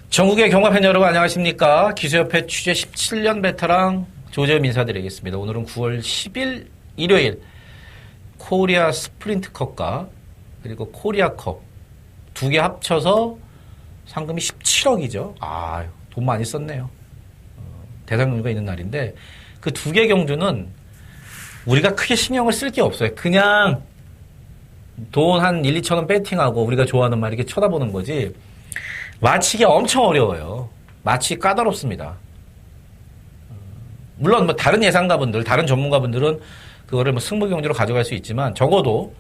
전국의 경마팬 여러분 안녕하십니까. 기수협회 취재 17년 베테랑 조재현 인사드리겠습니다. 오늘은 9월 10일 일요일 코리아 스프린트컵과 그리고 코리아컵 두 개 합쳐서 상금이 17억이죠. 돈 많이 썼네요. 대상 경주가 있는 날인데 그 두 개 경주는 우리가 크게 신경을 쓸 게 없어요. 그냥 돈 한 1, 2천 원 배팅하고 우리가 좋아하는 말 이렇게 쳐다보는 거지 맞히기 엄청 어려워요. 맞히기 까다롭습니다. 물론 뭐 다른 예상가분들, 다른 전문가분들은 그거를 뭐 승부 경주로 가져갈 수 있지만 적어도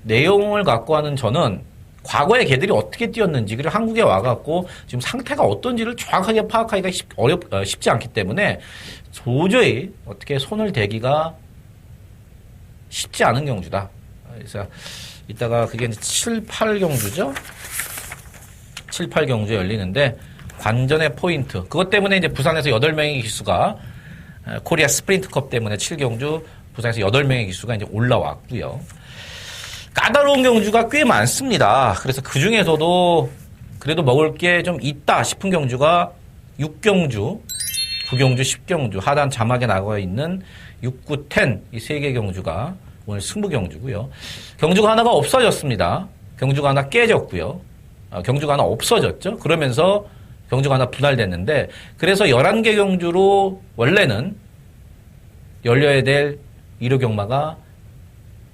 내용을 갖고 하는 저는 과거에 걔들이 어떻게 뛰었는지 그리고 한국에 와갖고 지금 상태가 어떤지를 정확하게 파악하기가 쉽지 않기 때문에 도저히 어떻게 손을 대기가 쉽지 않은 경주다. 그래서 이따가 그게 이제 7, 8경주죠. 7, 8경주 열리는데 관전의 포인트. 그것 때문에 이제 부산에서 8명의 기수가 코리아 스프린트컵 때문에 7경주 부산에서 8명의 기수가 이제 올라왔고요. 까다로운 경주가 꽤 많습니다. 그래서 그 중에서도 그래도 먹을 게 좀 있다 싶은 경주가 6경주, 9경주, 10경주 하단 자막에 나가 있는 6, 9, 10 이 3개 경주가 오늘 승부 경주고요. 경주가 하나가 없어졌습니다. 경주가 하나 깨졌고요. 경주가 하나 없어졌죠. 그러면서 경주가 하나 분할됐는데 그래서 11개 경주로 원래는 열려야 될 1호 경마가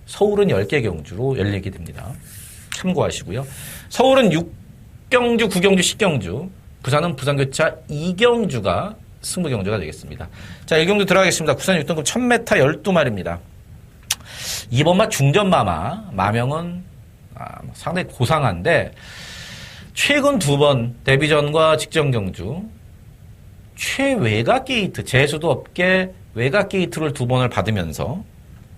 서울은 10개 경주로 열리게 됩니다. 참고하시고요. 서울은 6경주, 9경주, 10경주, 부산은 부산교차 2경주가 승부 경주가 되겠습니다. 자, 1경주 들어가겠습니다. 부산 6등급 1000m 12마리입니다. 이번마 중전마마, 마명은 상당히 고상한데 최근 2번 데뷔전과 직전 경주 최외곽 게이트 재수도 없게 외곽 게이트를 2번을 받으면서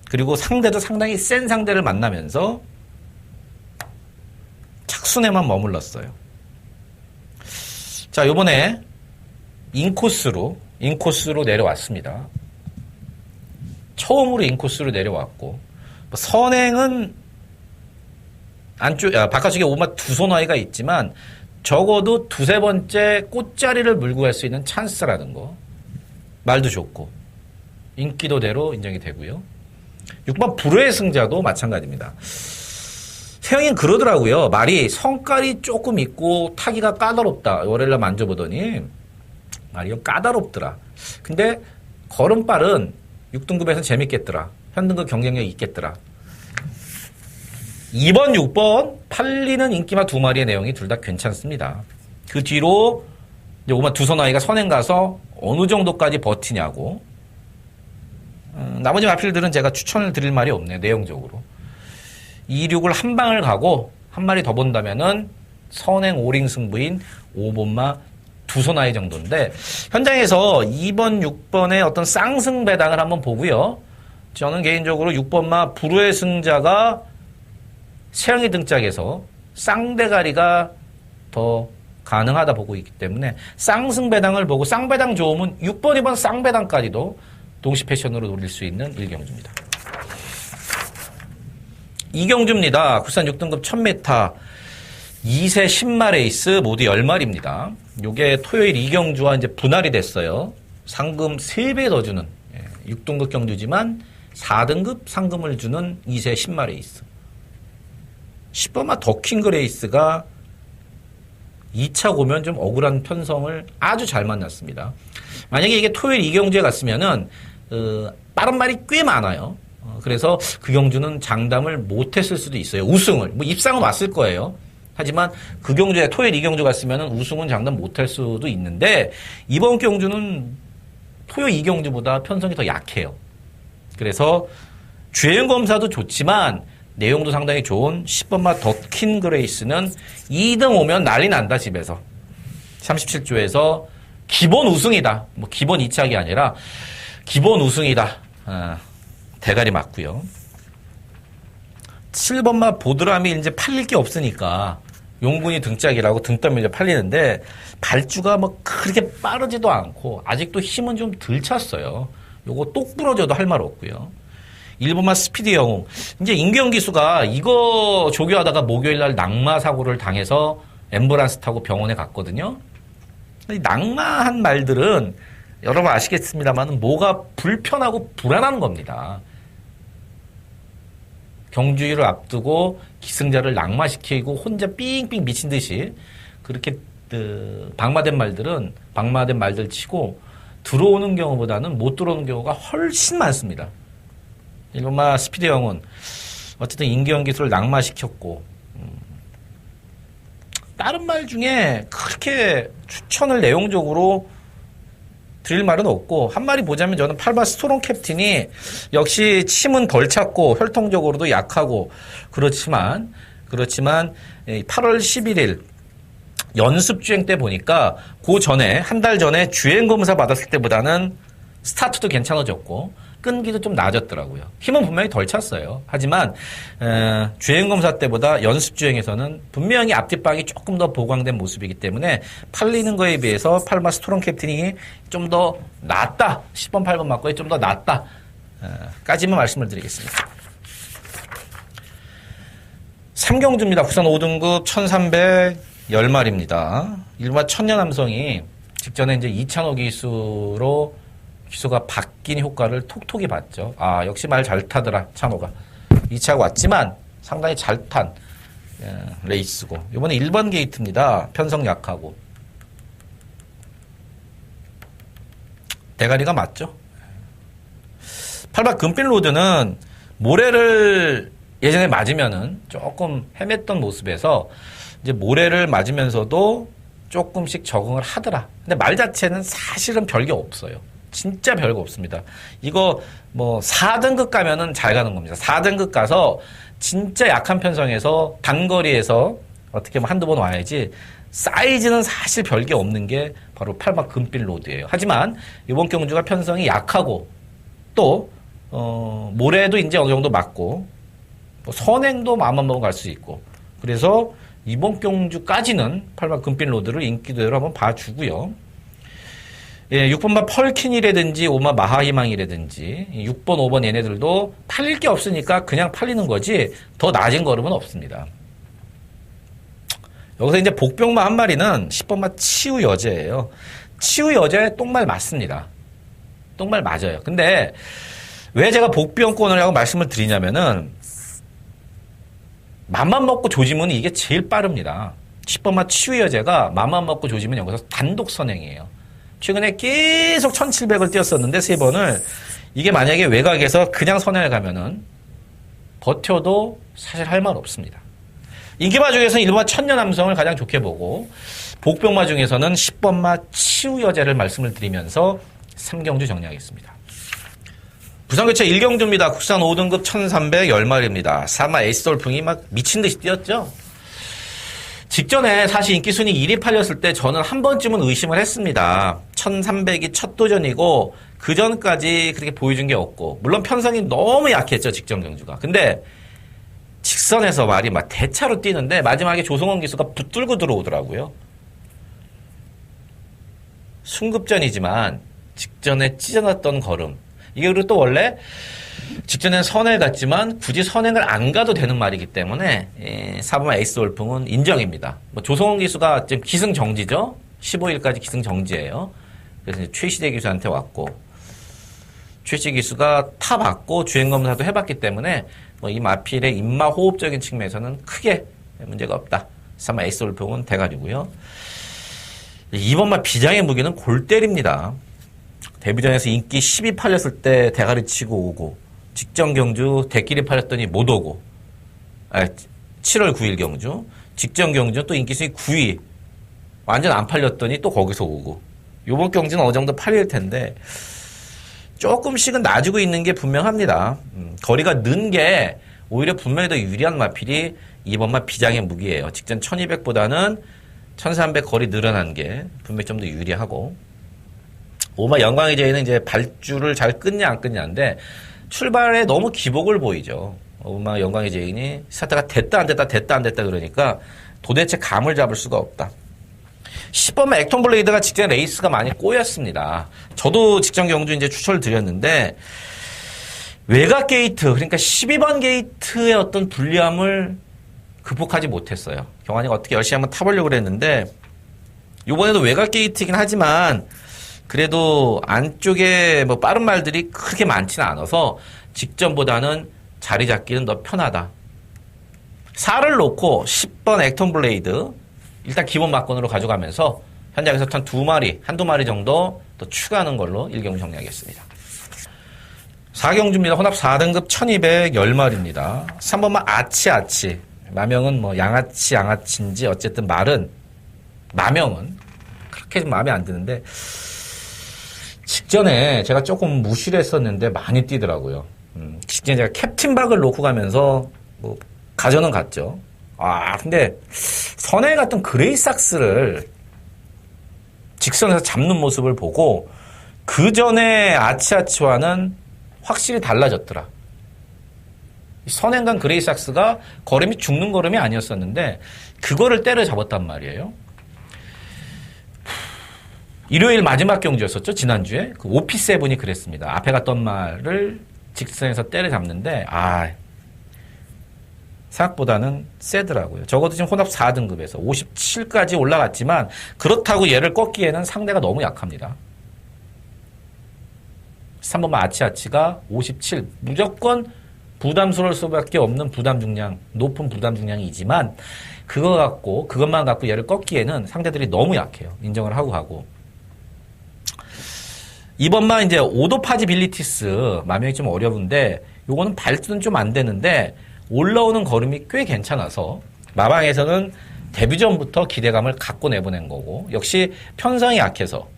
그리고 상대도 상당히 센 상대를 만나면서 착순에만 머물렀어요. 자, 요번에 인코스로 내려왔습니다. 처음으로 인코스로 내려왔고 선행은 바깥쪽에 오마 두 손아이가 있지만 적어도 두세 번째 꽃자리를 물고 갈 수 있는 찬스라는 거. 말도 좋고 인기도대로 인정이 되고요. 6번 불후의 승자도 마찬가지입니다. 세영이는 그러더라고요. 말이 성깔이 조금 있고 타기가 까다롭다. 월요일날 만져보더니 말이 까다롭더라. 근데 걸음발은 6등급에서 재밌겠더라. 현등급 경쟁력이 있겠더라. 2번, 6번 팔리는 인기마 2마리의 내용이 둘 다 괜찮습니다. 그 뒤로 이제 오마 두 선아이가 선행 가서 어느 정도까지 버티냐고. 나머지 마필들은 제가 추천을 드릴 말이 없네요. 내용적으로. 2, 6을 한 방을 가고 한 마리 더 본다면은 선행 5링 승부인 5번마 두 선아이 정도인데 현장에서 2번, 6번의 어떤 쌍승 배당을 한번 보고요. 저는 개인적으로 6번마 불후의 승자가 세영이 등짝에서 쌍대가리가 더 가능하다 보고 있기 때문에 쌍승배당을 보고 쌍배당 좋으면 6번, 2번 쌍배당까지도 동시 패션으로 노릴 수 있는 1경주입니다. 2경주입니다. 국산 6등급 1000m 2세 10마 레이스 모두 10마리입니다. 요게 토요일 2경주와 이제 분할이 됐어요. 상금 3배 더 주는 6등급 경주지만 4등급 상금을 주는 2세 10마 레이스. 10번마 더킹 그레이스가 2차 고면 좀 억울한 편성을 아주 잘 만났습니다. 만약에 이게 토요일 2경주에 갔으면은 빠른 말이 꽤 많아요. 그래서 그 경주는 장담을 못했을 수도 있어요. 우승을 뭐 입상은 왔을 거예요. 하지만 그 경주에 토요일 2경주 갔으면은 우승은 장담 못할 수도 있는데 이번 경주는 토요일 2경주보다 편성이 더 약해요. 그래서 주행 검사도 좋지만 내용도 상당히 좋은 10번마 더킨 그레이스는 2등 오면 난리 난다 집에서. 37조에서 기본 우승이다. 뭐 기본 2착이 아니라 기본 우승이다. 대가리 맞고요. 7번마 보드람이 이제 팔릴 게 없으니까 용군이 등짝이라고 등 떠밀려 팔리는데 발주가 뭐 그렇게 빠르지도 않고 아직도 힘은 좀 덜 찼어요. 요거 똑 부러져도 할 말 없고요. 1번마 스피드 영웅. 이제 임경 기수가 이거 조교하다가 목요일날 낙마 사고를 당해서 앰뷸런스 타고 병원에 갔거든요. 이 낙마한 말들은 여러분 아시겠습니다만 뭐가 불편하고 불안한 겁니다. 경주일을 앞두고 기승자를 낙마시키고 혼자 삥삥 미친 듯이 그렇게 방마된 말들 치고 들어오는 경우보다는 못 들어오는 경우가 훨씬 많습니다. 일본마 스피드 영웅은 어쨌든 임기영 기수를 낙마시켰고 다른 말 중에 그렇게 추천을 내용적으로 드릴 말은 없고 한 마리 보자면 저는 8번 스토롱 캡틴이 역시 침은 덜 찼고 혈통적으로도 약하고 그렇지만 8월 11일 연습주행 때 보니까 그 전에 한 달 전에 주행 검사 받았을 때보다는 스타트도 괜찮아졌고 끈기도 좀 나아졌더라고요. 힘은 분명히 덜 찼어요. 하지만 주행 검사 때보다 연습 주행에서는 분명히 앞뒷방이 조금 더 보강된 모습이기 때문에 팔리는 거에 비해서 8번 스토롱 캡틴이 좀 더 낫다. 10번 8번 맞고에 좀 더 낫다. 까지만 말씀을 드리겠습니다. 3경주입니다. 국산 5등급 1310마리입니다. 일반 천년 남성이 직전에 이제 2,000호 기수로 기수가 바뀐 효과를 톡톡히 봤죠. 아, 역시 말 잘 타더라, 찬호가. 2차가 왔지만 상당히 잘 탄 레이스고. 이번에 1번 게이트입니다. 편성 약하고. 대가리가 맞죠. 8번 금빛 로드는 모래를 예전에 맞으면은 조금 헤맸던 모습에서 이제 모래를 맞으면서도 조금씩 적응을 하더라. 근데 말 자체는 사실은 별게 없어요. 진짜 별거 없습니다. 이거 뭐 4등급 가면은 잘 가는 겁니다. 4등급 가서 진짜 약한 편성에서 단거리에서 어떻게 보면 한두 번 와야지 사이즈는 사실 별게 없는 게 바로 8번 금빛 로드예요. 하지만 이번 경주가 편성이 약하고 또 모래도 이제 어느 정도 맞고 선행도 마음만 먹으면 갈 수 있고 그래서 이번 경주까지는 8번 금빛 로드를 인기대로 한번 봐주고요. 예, 6번마 펄킨이라든지 5번 마하희망이라든지 6번, 5번 얘네들도 팔릴 게 없으니까 그냥 팔리는 거지 더 낮은 걸음은 없습니다. 여기서 이제 복병마 한 마리는 10번마 치우 여제예요. 치우 여제 똥말 맞습니다. 똥말 맞아요. 근데 왜 제가 복병권이라고 말씀을 드리냐면은 맘만 먹고 조지면 이게 제일 빠릅니다. 10번마 치우 여제가 맘만 먹고 조지면 여기서 단독 선행이에요. 최근에 계속 1700을 뛰었었는데 3번을 이게 만약에 외곽에서 그냥 선행을 가면은 버텨도 사실 할 말 없습니다. 인기마 중에서는 1번마 천년 남성을 가장 좋게 보고 복병마 중에서는 10번마 치우 여제를 말씀을 드리면서 3경주 정리하겠습니다. 부산교체 1경주입니다. 국산 5등급 1310마리입니다. 4마 에이스돌풍이 막 미친 듯이 뛰었죠. 직전에 사실 인기순위 1위 팔렸을 때 저는 한 번쯤은 의심을 했습니다. 1300이 첫 도전이고 그 전까지 그렇게 보여준 게 없고 물론 편성이 너무 약했죠. 직전 경주가. 근데 직선에서 말이 막 대차로 뛰는데 마지막에 조성원 기수가 붙들고 들어오더라고요. 순급전이지만 직전에 찢어놨던 걸음. 이게 그리고 또 원래 직전엔 선행 갔지만 굳이 선행을 안 가도 되는 말이기 때문에 4번 에이스 돌풍은 인정입니다. 뭐 조성원 기수가 지금 기승정지죠. 15일까지 기승정지예요. 그래서 이제 최시대 기수한테 왔고 최시대 기수가 타봤고 주행검사도 해봤기 때문에 뭐 이 마필의 입마 호흡적인 측면에서는 크게 문제가 없다. 3번 에이스 돌풍은 대가리고요. 2번마 비장의 무기는 골 때립니다. 데뷔전에서 인기 10위 팔렸을 때 대가리 치고 오고 직전 경주 대끼리 팔렸더니 못 오고 7월 9일 경주 직전 경주 또 인기 순위 9위 완전 안 팔렸더니 또 거기서 오고 요번 경주는 어느 정도 팔릴 텐데 조금씩은 낮아지고 있는 게 분명합니다. 거리가 는 게 오히려 분명히 더 유리한 마필이 2번마 비장의 무기예요. 직전 1200보다는 1300 거리 늘어난 게 분명히 좀 더 유리하고 5마 영광의 제이는 이제 발주를 잘 끊냐 안 끊냐인데 출발에 너무 기복을 보이죠. 5분만 영광의 제인이 스타트가 됐다 안 됐다 됐다 안 됐다 그러니까 도대체 감을 잡을 수가 없다. 10번만 액톤 블레이드가 직전 레이스가 많이 꼬였습니다. 저도 직전 경주 이제 추천을 드렸는데 외곽 게이트 그러니까 12번 게이트의 어떤 불리함을 극복하지 못했어요. 경환이가 어떻게 열심히 한번 타보려고 그랬는데 이번에도 외곽 게이트이긴 하지만 그래도 안쪽에 뭐 빠른 말들이 그렇게 많지는 않아서 직전보다는 자리 잡기는 더 편하다. 4를 놓고 10번 액톤 블레이드 일단 기본 막건으로 가져가면서 현장에서 한 한두 마리 정도 더 추가하는 걸로 1경주 정리하겠습니다. 4경주입니다. 혼합 4등급 1210마리입니다. 3번만 아치. 마명은 뭐 양아치인지 어쨌든 마명은 그렇게 좀 마음에 안 드는데 직전에 제가 조금 무시를 했었는데 많이 뛰더라고요. 직전에 제가 캡틴박을 놓고 가면서 뭐 가져는 갔죠. 근데 선에 갔던 그레이삭스를 직선에서 잡는 모습을 보고 그 전에 아치와는 확실히 달라졌더라. 선행 간 그레이삭스가 걸음이 죽는 걸음이 아니었었는데 그거를 때려잡았단 말이에요. 일요일 마지막 경주였었죠. 지난주에 그 오피7이 그랬습니다. 앞에 갔던 말을 직선에서 때려잡는데 생각보다는 세더라고요. 적어도 지금 혼합 4등급에서 57까지 올라갔지만 그렇다고 얘를 꺾기에는 상대가 너무 약합니다. 3번만 아치가 57 무조건 부담스러울 수밖에 없는 높은 부담 중량이지만 그것만 갖고 얘를 꺾기에는 상대들이 너무 약해요. 인정을 하고 가고. 2번만 이제 오도파지빌리티스 마명이 좀 어려운데 요거는 발수는 좀 안 되는데 올라오는 걸음이 꽤 괜찮아서 마방에서는 데뷔 전부터 기대감을 갖고 내보낸 거고 역시 편성이 약해서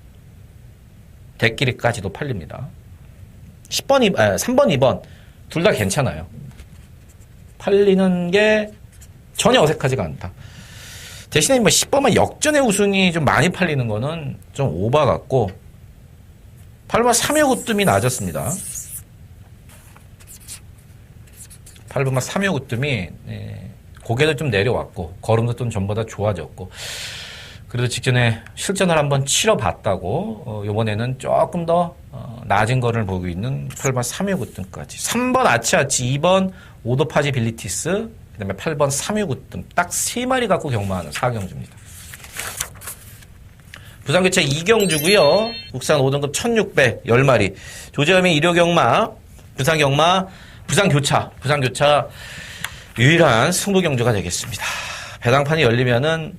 대끼리까지도 팔립니다. 3번, 2번 둘 다 괜찮아요. 팔리는 게 전혀 어색하지가 않다. 대신에 뭐 10번만 역전의 우승이 좀 많이 팔리는 거는 좀 오바 같고 8번 3회 낮았습니다. 8번만 3회 고개도 좀 내려왔고 걸음도 좀 전보다 좋아졌고 그래도 직전에 실전을 한번 치러봤다고 이번에는 조금 더 낮은 거를 보고 있는 8번 3회 3번 아치 2번 오도파지빌리티스 그 다음에 8번 3회 딱 3마리 갖고 경마하는 4경주입니다. 부산교체 2경주고요. 국산 5등급 1610마리 조재현의 1호 경마 부산교차 유일한 승부경주가 되겠습니다. 배당판이 열리면은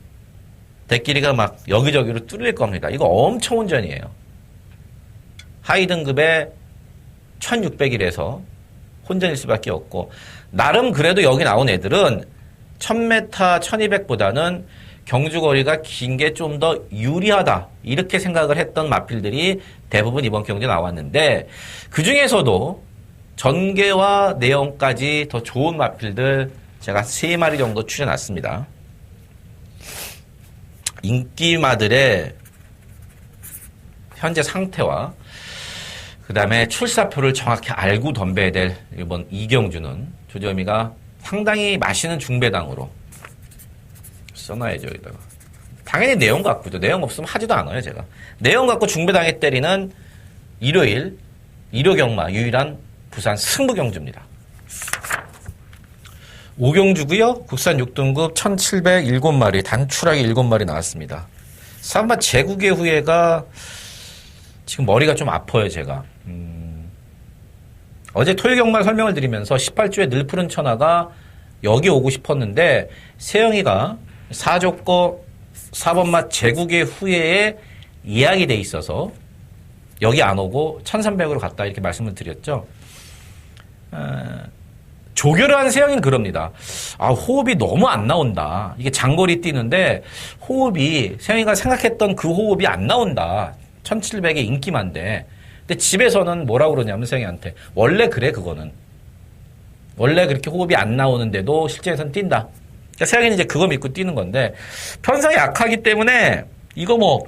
대끼리가 막 여기저기로 뚫릴 겁니다. 이거 엄청 혼전이에요. 하위 등급에 1600일에서 혼전일 수밖에 없고 나름 그래도 여기 나온 애들은 1000m, 1200보다는 경주거리가 긴 게 좀 더 유리하다 이렇게 생각을 했던 마필들이 대부분 이번 경주에 나왔는데 그 중에서도 전개와 내용까지 더 좋은 마필들 제가 3마리 정도 추려놨습니다. 인기마들의 현재 상태와 그 다음에 출사표를 정확히 알고 덤벼야 될 이번 2경주는 조재범이가 상당히 맛있는 중배당으로 써놔야죠. 여기다가 당연히 내용 갖고죠. 내용 없으면 하지도 않아요. 제가 내용 갖고 중배당에 때리는 일요일 1호 경마 유일한 부산 승부경주입니다. 5경주고요. 국산 6등급 1707마리 단출하게 7마리 나왔습니다. 3번 제국의 후예가 지금 머리가 좀 아파요. 제가 어제 토요 경마 설명을 드리면서 18주에 늘푸른 천하가 여기 오고 싶었는데 세영이가 사조거 4번맛 제국의 후예에 예약이 돼 있어서 여기 안 오고 1300으로 갔다 이렇게 말씀을 드렸죠. 조교를 한 세영이는 그럽니다. 호흡이 너무 안 나온다. 이게 장거리 뛰는데 호흡이 세영이가 생각했던 그 호흡이 안 나온다. 1700의 인기만데. 근데 집에서는 뭐라고 그러냐면 세영이한테 원래 그래 그거는. 원래 그렇게 호흡이 안 나오는데도 실제에서는 뛴다. 그러니까 세영이는 이제 그거 믿고 뛰는 건데 편성이 약하기 때문에 이거 뭐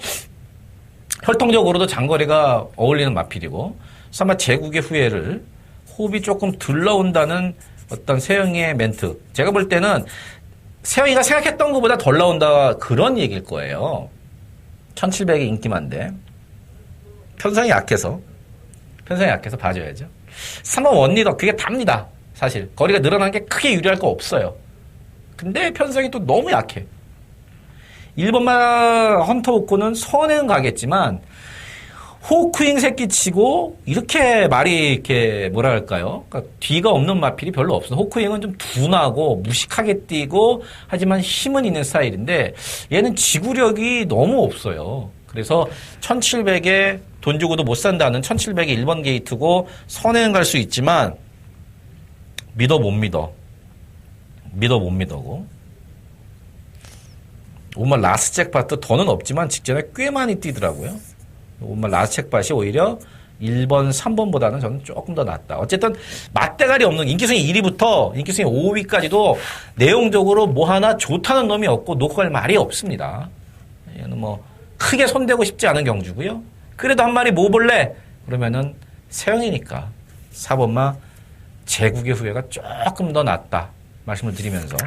혈통적으로도 장거리가 어울리는 마필이고 아마 제국의 후예를 호흡이 조금 덜 나온다는 어떤 세영이의 멘트. 제가 볼 때는 세영이가 생각했던 것보다 덜 나온다 그런 얘기일 거예요. 1700이 인기만데. 편성이 약해서 봐줘야죠. 3번 원리더 그게 답니다. 사실 거리가 늘어난 게 크게 유리할 거 없어요. 근데 편성이 또 너무 약해. 1번만 헌터 오코는 선에는 가겠지만 호크윙 새끼 치고 이렇게 말이 이렇게 뭐랄까요? 그러니까 뒤가 없는 마필이 별로 없어. 호크윙은 좀 둔하고 무식하게 뛰고 하지만 힘은 있는 스타일인데 얘는 지구력이 너무 없어요. 그래서 1700에 돈 주고도 못 산다는 1700에 1번 게이트고 선에는 갈 수 있지만 믿어 못 믿어고 5번 라스 잭팟도 더는 없지만 직전에 꽤 많이 뛰더라고요. 5번 라스 잭팟이 오히려 1번, 3번보다는 저는 조금 더 낫다. 어쨌든 맞대가리 없는 인기순위 1위부터 인기순위 5위까지도 내용적으로 뭐 하나 좋다는 놈이 없고 놓고 갈 말이 없습니다. 얘는 뭐 크게 손대고 싶지 않은 경주고요. 그래도 한 마리 뭐 볼래? 그러면은 세영이니까 4번마 제국의 후회가 조금 더 낫다 말씀을 드리면서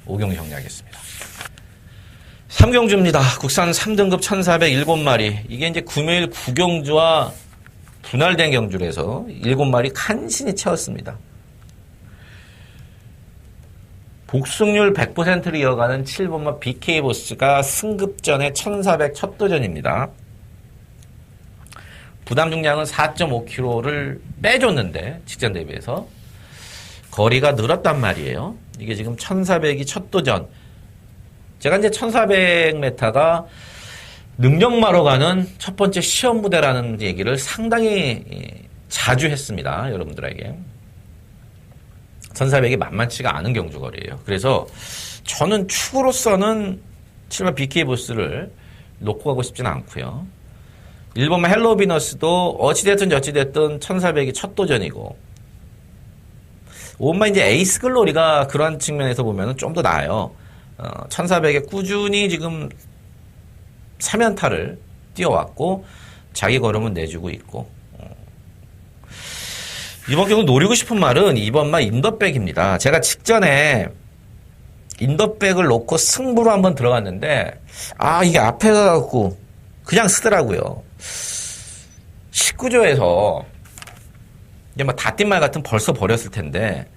5경주 정리하겠습니다. 3경주입니다. 국산 3등급 1407마리. 이게 이제 금요일 9경주와 분할된 경주로 해서 7마리 간신히 채웠습니다. 복승률 100%를 이어가는 7번마 BK보스가 승급전에 1400 첫 도전입니다. 부담 중량은 4.5kg를 빼줬는데 직전 대비해서 거리가 늘었단 말이에요. 이게 지금 1400이 첫 도전. 제가 이제 1400m가 능력마로 가는 첫 번째 시험 무대라는 얘기를 상당히 자주 했습니다. 여러분들에게. 1400이 만만치가 않은 경주거리예요. 그래서 저는 축으로서는 7번 BK보스를 놓고 가고 싶지는 않고요. 1번만 헬로비너스도 어찌됐든 저찌됐든 1400이 첫 도전이고 5번만 이제 에이스 글로리가 그런 측면에서 보면 좀 더 나아요. 1400에 꾸준히 지금 3연타를 뛰어왔고 자기 걸음은 내주고 있고 이번 경우 노리고 싶은 말은 2번만 인더백입니다. 제가 직전에 인더백을 놓고 승부로 한번 들어갔는데 이게 앞에 가갖고 그냥 쓰더라고요. 19조에서 이제 뭐 다띵말 같은 벌써 버렸을 텐데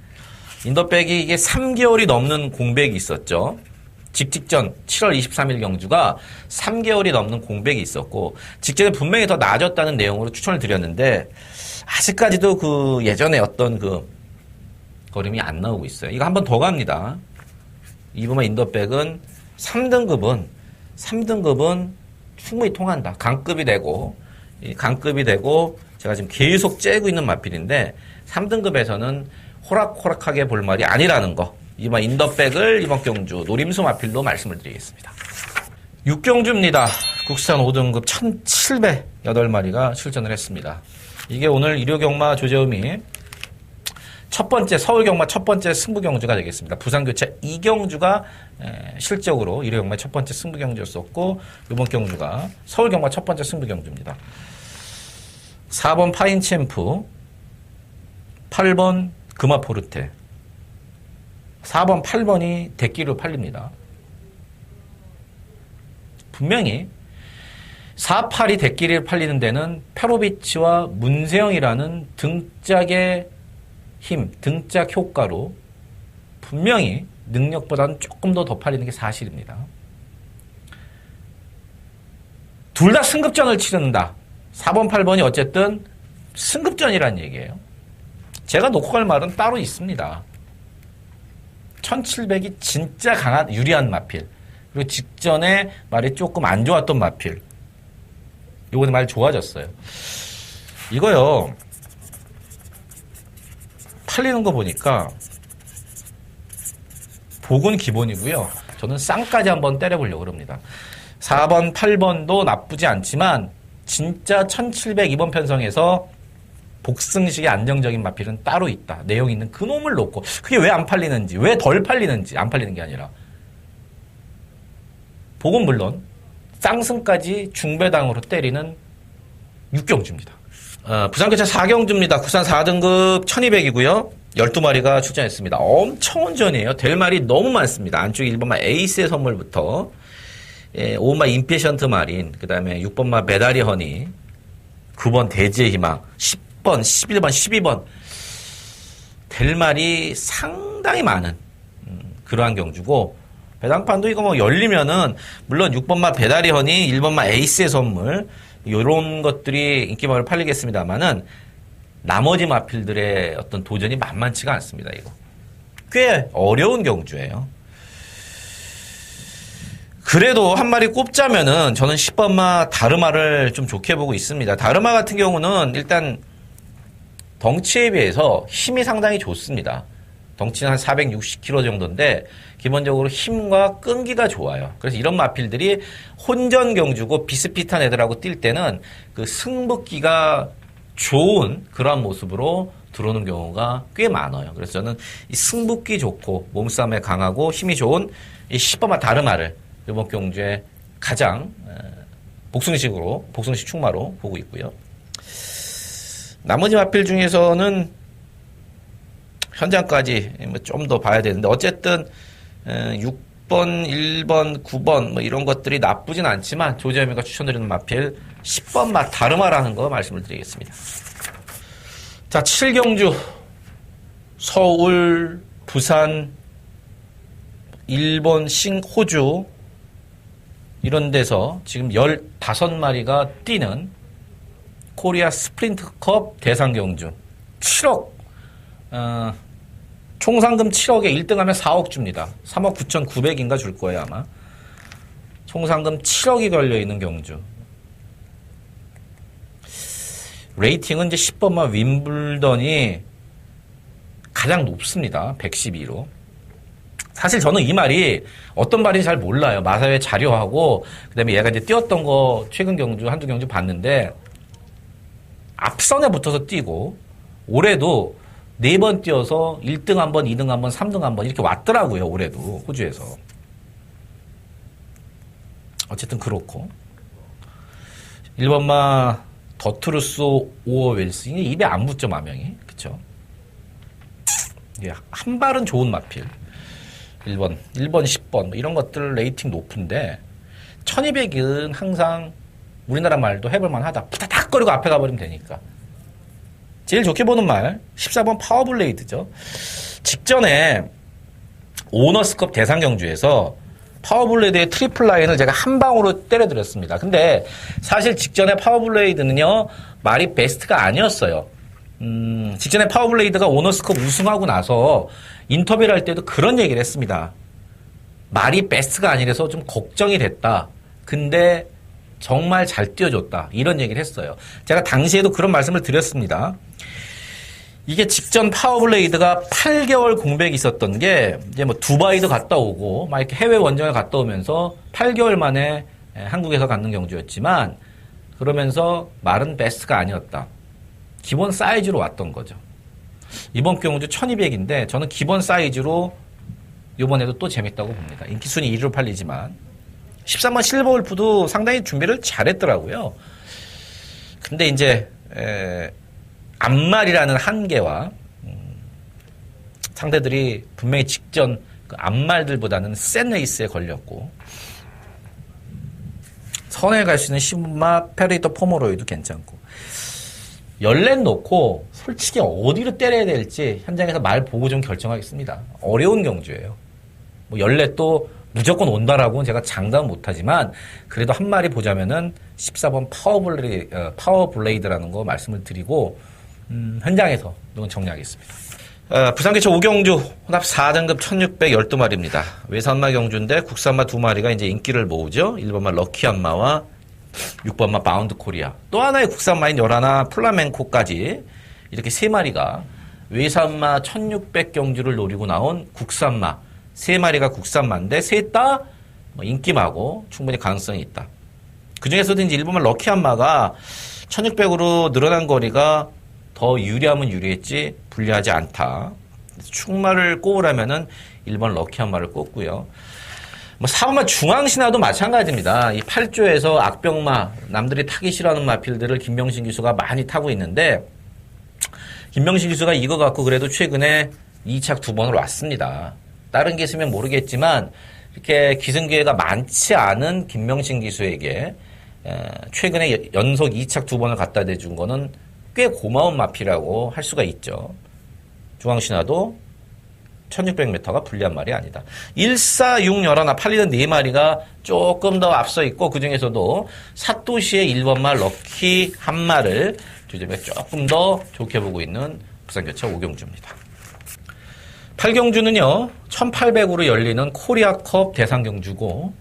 인더백이 이게 3개월이 넘는 공백이 있었죠. 직전 7월 23일 경주가 3개월이 넘는 공백이 있었고 직전에 분명히 더 나아졌다는 내용으로 추천을 드렸는데 아직까지도 그 예전에 어떤 그 걸음이 안 나오고 있어요. 이거 한 번 더 갑니다. 이번에 인더백은 3등급은 충분히 통한다. 강급이 되고 제가 지금 계속 째고 있는 마필인데 3등급에서는 호락호락하게 볼 말이 아니라는 거. 이번 인더백을 이번 경주 노림수 마필로 말씀을 드리겠습니다. 6경주입니다. 국산 5등급 1708마리가 출전을 했습니다. 이게 오늘 일요경마 조재음이 첫 번째 서울경마 첫 번째 승부경주가 되겠습니다. 부산교체 2경주가 실적으로 일요경마의 첫 번째 승부경주였었고 이번 경주가 서울경마 첫 번째 승부경주입니다. 4번 파인챔프 8번 금화포르테 4번 8번이 대기로 팔립니다. 분명히 4, 8이 대끼리를 팔리는 데는 페로비치와 문세영이라는 등짝의 힘, 등짝 효과로 분명히 능력보다는 조금 더 팔리는 게 사실입니다. 둘 다 승급전을 치른다. 4번, 8번이 어쨌든 승급전이라는 얘기예요. 제가 놓고 갈 말은 따로 있습니다. 1700이 진짜 강한 유리한 마필. 그리고 직전에 말이 조금 안 좋았던 마필. 요번에 말이 좋아졌어요. 이거요. 팔리는 거 보니까 복은 기본이고요. 저는 쌍까지 한번 때려보려고 합니다. 4번, 8번도 나쁘지 않지만 진짜 1702번 편성에서 복승식의 안정적인 마필은 따로 있다. 내용 있는 그 놈을 놓고 그게 왜 안 팔리는지, 왜 덜 팔리는지, 안 팔리는 게 아니라 복은 물론 쌍승까지 중배당으로 때리는 6경주입니다. 부산교체 4경주입니다. 국산 4등급 1200이고요. 12마리가 출전했습니다. 엄청 온전이에요. 될 말이 너무 많습니다. 안쪽에 1번마 에이스의 선물부터 5번마 임페션트 마린, 그 다음에 6번마 메다리 허니, 9번 대지의 희망, 10번, 11번, 12번 될 말이 상당히 많은 그러한 경주고, 배당판도 이거 뭐 열리면은 물론 6번마 배다리 허니, 1번마 에이스의 선물 이런 것들이 인기마을 팔리겠습니다만은 나머지 마필들의 어떤 도전이 만만치가 않습니다. 이거 꽤 어려운 경주예요. 그래도 한 마리 꼽자면은 저는 10번마 다르마를 좀 좋게 보고 있습니다. 다르마 같은 경우는 일단 덩치에 비해서 힘이 상당히 좋습니다. 덩치는 한 460kg 정도인데 기본적으로 힘과 끈기가 좋아요. 그래서 이런 마필들이 혼전 경주고 비슷비슷한 애들하고 뛸 때는 그 승부기가 좋은 그러한 모습으로 들어오는 경우가 꽤 많아요. 그래서 저는 이 승부기 좋고 몸싸움에 강하고 힘이 좋은 이 10번마 다르마를 이번 경주에 가장 복승식 충마로 보고 있고요. 나머지 마필 중에서는 현장까지 좀 더 봐야 되는데 어쨌든 6번, 1번, 9번 뭐 이런 것들이 나쁘진 않지만 조재현이가 추천드리는 마필 10번마 다르마라는 거 말씀을 드리겠습니다. 자, 7경주 서울, 부산, 일본, 호주 이런 데서 지금 15마리가 뛰는 코리아 스프린트컵 대상경주 7억 총 상금 7억에 1등하면 4억 줍니다. 3억 9,900인가 줄 거예요 아마. 총 상금 7억이 걸려있는 경주. 레이팅은 이제 10번마 윈블던이 가장 높습니다. 112로. 사실 저는 이 말이 어떤 말인지 잘 몰라요. 마사회 자료하고 그다음에 얘가 이제 뛰었던 거 최근 경주 한두 경주 봤는데 앞선에 붙어서 뛰고 올해도 4번 뛰어서 1등 한 번, 2등 한 번, 3등 한 번 이렇게 왔더라고요. 올해도 호주에서. 어쨌든 그렇고 1번마 더트루스 오어 웰스 입에 안 붙죠 마명이. 그쵸? 이게 한 발은 좋은 마필 1번, 10번 뭐 이런 것들 레이팅 높은데 1200은 항상 우리나라 말도 해볼만 하다. 부다닥거리고 앞에 가버리면 되니까. 제일 좋게 보는 말 14번 파워블레이드죠. 직전에 오너스컵 대상경주에서 파워블레이드의 트리플 라인을 제가 한 방으로 때려드렸습니다. 근데 사실 직전에 파워블레이드는요 말이 베스트가 아니었어요. 직전에 파워블레이드가 오너스컵 우승하고 나서 인터뷰를 할 때도 그런 얘기를 했습니다. 말이 베스트가 아니라서 좀 걱정이 됐다. 근데 정말 잘 뛰어줬다. 이런 얘기를 했어요. 제가 당시에도 그런 말씀을 드렸습니다. 이게 직전 파워블레이드가 8개월 공백이 있었던 게 이제 뭐 두바이도 갔다 오고 막 이렇게 해외 원정을 갔다 오면서 8개월 만에 한국에서 갖는 경주였지만 그러면서 말은 베스트가 아니었다. 기본 사이즈로 왔던 거죠. 이번 경주 1200인데 저는 기본 사이즈로 이번에도 또 재밌다고 봅니다. 인기 순위 1위로 팔리지만 13번 실버울프도 상당히 준비를 잘했더라고요. 근데 이제 앞말이라는 한계와 상대들이 분명히 직전 그 앞말들보다는 센 레이스에 걸렸고 선에 갈 수 있는 시브마 페레이터 포머로이도 괜찮고 열렛 놓고 솔직히 어디로 때려야 될지 현장에서 말 보고 좀 결정하겠습니다. 어려운 경주예요. 뭐 열렛도 무조건 온다라고는 제가 장담 못하지만 그래도 한 마리 보자면은 14번 파워블레이드라는 거 말씀을 드리고 현장에서 이건 정리하겠습니다. 부산개최 5경주 혼합 4등급 1612마리입니다. 외산마 경주인데 국산마 2마리가 이제 인기를 모으죠. 1번마 럭키한마와 6번마 바운드 코리아. 또 하나의 국산마인 열하나 플라멘코까지 이렇게 3마리가 외산마 1600 경주를 노리고 나온 국산마 3마리가 국산마인데 셋 다 인기마고 충분히 가능성이 있다. 그 중에서도 이제 1번마 럭키한마가 1600으로 늘어난 거리가 더 유리하면 유리했지 불리하지 않다. 충마를 꼽으라면은 1번 럭키한마를 꼽고요. 뭐 4번마 중앙신화도 마찬가지입니다. 이 8조에서 악병마 남들이 타기 싫어하는 마필들을 김명신 기수가 많이 타고 있는데 김명신 기수가 이거 갖고 그래도 최근에 2착 2번을 왔습니다. 다른 기수면 모르겠지만 이렇게 기승 기회가 많지 않은 김명신 기수에게 최근에 연속 2착 2번을 갖다 대준 거는 꽤 고마운 마피라고 할 수가 있죠. 중앙신화도 1600m가 불리한 말이 아니다. 14611 팔리는 4마리가 조금 더 앞서 있고 그 중에서도 사또시의 1번말 럭키 한 말을 조점에 조금 더 좋게 보고 있는 부산교차 오경주입니다. 8경주는요. 1800으로 열리는 코리아컵 대상경주고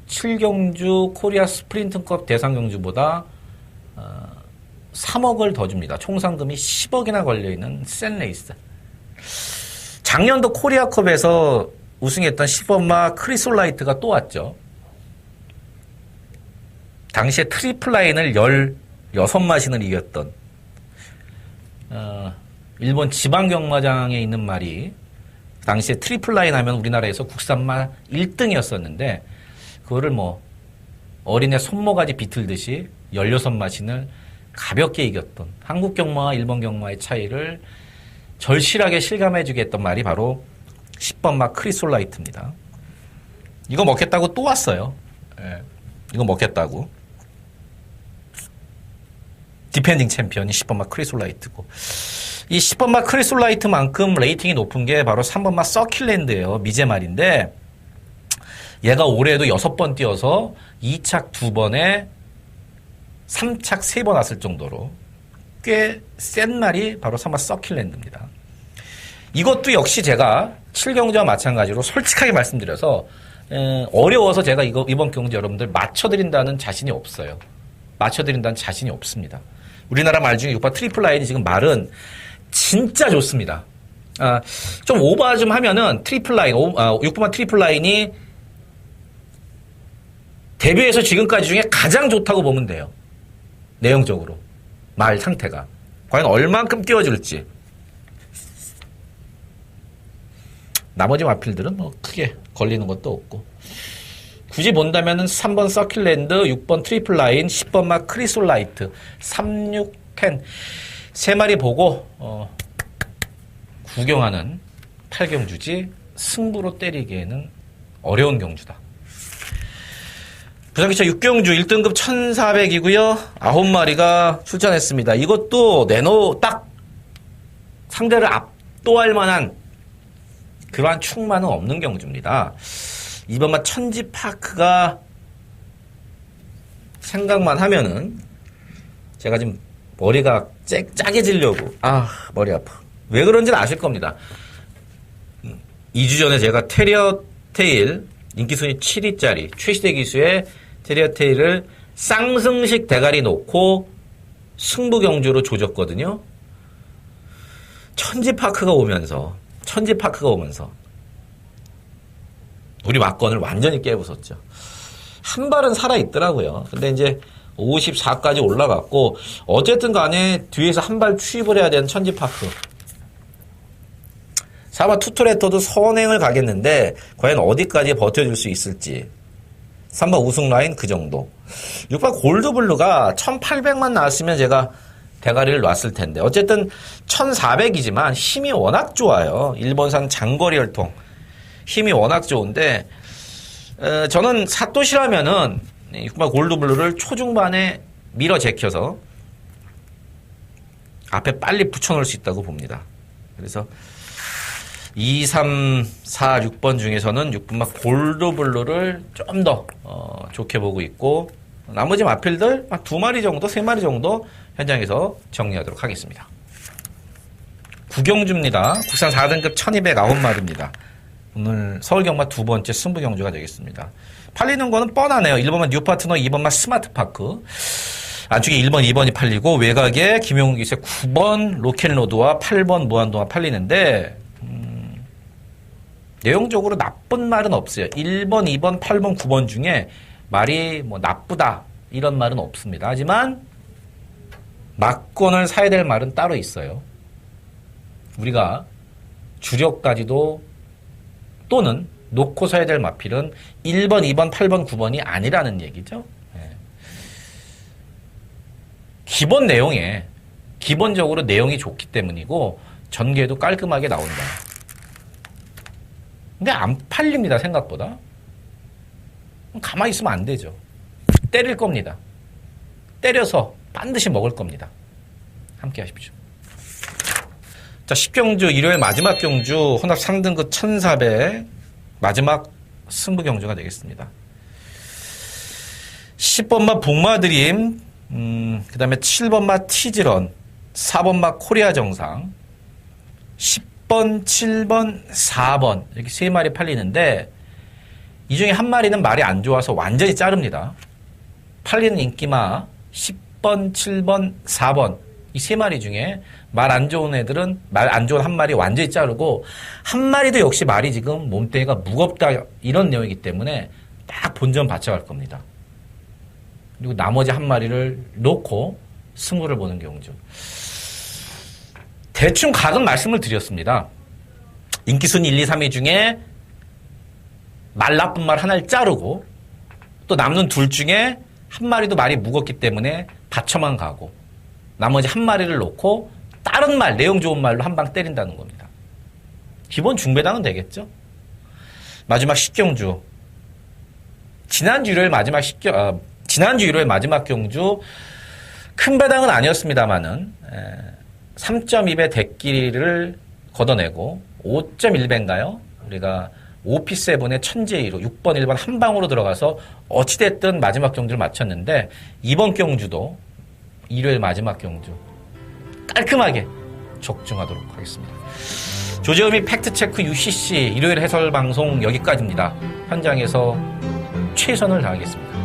7경주 코리아 스프린트컵 대상경주보다 3억을 더 줍니다. 총 상금이 10억이나 걸려있는 센 레이스. 작년도 코리아컵에서 우승했던 10번마 크리솔라이트가 또 왔죠. 당시에 트리플 라인을 16마신을 이겼던 일본 지방경마장에 있는 말이 당시에 트리플 라인 하면 우리나라에서 국산말 1등이었었는데 그거를 뭐 어린애 손모가지 비틀듯이 16마신을 가볍게 이겼던 한국 경마와 일본 경마의 차이를 절실하게 실감해주게 했던 말이 바로 10번마 크리솔라이트입니다. 이거 먹겠다고 또 왔어요. 예, 이거 먹겠다고. 디펜딩 챔피언이 10번마 크리솔라이트고 이 10번마 크리솔라이트만큼 레이팅이 높은 게 바로 3번마 서킬랜드예요. 미제말인데 얘가 올해도 6번 뛰어서 2착 2번에 3착 3번 왔을 정도로 꽤 센 말이 바로 3번 서킬랜드입니다. 이것도 역시 제가 7경주와 마찬가지로 솔직하게 말씀드려서 어려워서 제가 이번 경주 여러분들 맞춰드린다는 자신이 없어요. 맞춰드린다는 자신이 없습니다. 우리나라 말 중에 6번 트리플 라인이 지금 말은 진짜 좋습니다. 좀 오버 좀 하면은 트리플 라인, 6번만 트리플 라인이 데뷔해서 지금까지 중에 가장 좋다고 보면 돼요. 내용적으로. 말 상태가. 과연 얼만큼 띄워줄지. 나머지 마필들은 뭐 크게 걸리는 것도 없고. 굳이 본다면은 3번 서킬랜드, 6번 트리플 라인, 10번 막 크리솔라이트, 3, 6, 10. 세 마리 보고, 구경하는 8경주지 승부로 때리기에는 어려운 경주다. 부산기차 6경주 1등급 1400이고요. 9마리가 출전했습니다. 이것도 딱 상대를 압도할 만한 그러한 충만은 없는 경주입니다. 이번만 천지파크가 생각만 하면은 제가 지금 머리가 짜게지려고 머리 아파. 왜 그런지는 아실 겁니다. 2주 전에 제가 테리어 테일 인기순위 7위짜리 최시대 기수의 테리어 테일을 쌍승식 대가리 놓고 승부 경주로 조졌거든요. 천지파크가 오면서 우리 막건을 완전히 깨부쉈죠. 한 발은 살아있더라고요. 근데 이제 54까지 올라갔고 어쨌든 간에 뒤에서 한 발 추입을 해야 되는 천지파크. 4번 투토레터도 선행을 가겠는데 과연 어디까지 버텨줄 수 있을지. 3번 우승 라인 그 정도. 6번 골드블루가 1800만 나왔으면 제가 대가리를 놨을 텐데 어쨌든 1400이지만 힘이 워낙 좋아요. 일본산 장거리 혈통 힘이 워낙 좋은데 저는 사또시라면은 6번 골드블루를 초중반에 밀어 제껴서 앞에 빨리 붙여놓을 수 있다고 봅니다. 그래서 2, 3, 4, 6번 중에서는 6번막 골드블루를 좀 더 좋게 보고 있고 나머지 마필들 2마리 정도, 3마리 정도 현장에서 정리하도록 하겠습니다. 구경주입니다. 국산 4등급 1209마리입니다. 오늘 서울경마 두 번째 승부경주가 되겠습니다. 팔리는 거는 뻔하네요. 1번만 뉴파트너, 2번만 스마트파크. 안쪽에 1번, 2번이 팔리고 외곽에 김용훈 기수의 9번 로켓로드와 8번 무한도가 팔리는데 내용적으로 나쁜 말은 없어요. 1번, 2번, 8번, 9번 중에 말이 뭐 나쁘다 이런 말은 없습니다. 하지만 막권을 사야 될 말은 따로 있어요. 우리가 주력까지도 또는 놓고 사야 될 마필은 1번, 2번, 8번, 9번이 아니라는 얘기죠. 기본 내용에 기본적으로 내용이 좋기 때문이고 전개도 깔끔하게 나온다. 근데 안 팔립니다, 생각보다. 가만히 있으면 안 되죠. 때릴 겁니다. 때려서 반드시 먹을 겁니다. 함께 하십시오. 자, 10경주 일요일 마지막 경주 혼합 상등급 1400 마지막 승부 경주가 되겠습니다. 10번마 복마드림, 그 다음에 7번마 티즈런, 4번마 코리아 정상, 10번, 7번, 4번 이렇게 세 마리 팔리는데 이 중에 한 마리는 말이 안 좋아서 완전히 자릅니다. 팔리는 인기마 10번, 7번, 4번 이 세 마리 중에 말 안 좋은 애들은 말 안 좋은 한 마리 완전히 자르고 한 마리도 역시 말이 지금 몸뚱이가 무겁다 이런 내용이기 때문에 딱 본전 받쳐갈 겁니다. 그리고 나머지 한 마리를 놓고 승부를 보는 경주. 대충 각은 말씀을 드렸습니다. 인기순위 1, 2, 3위 중에 말 나쁜 말 하나를 자르고 또 남는 둘 중에 한 마리도 말이 무겁기 때문에 받쳐만 가고 나머지 한 마리를 놓고 다른 말, 내용 좋은 말로 한 방 때린다는 겁니다. 기본 중배당은 되겠죠? 마지막 10경주. 지난주 일요일 마지막 경주 큰 배당은 아니었습니다만은 3.2배 대끼리를 걷어내고 5.1배인가요? 우리가 OP7의 천재이로 6번, 1번 한 방으로 들어가서 어찌됐든 마지막 경주를 마쳤는데 이번 경주도 일요일 마지막 경주 깔끔하게 적중하도록 하겠습니다. 조재음이 팩트체크 UCC 일요일 해설 방송 여기까지입니다. 현장에서 최선을 다하겠습니다.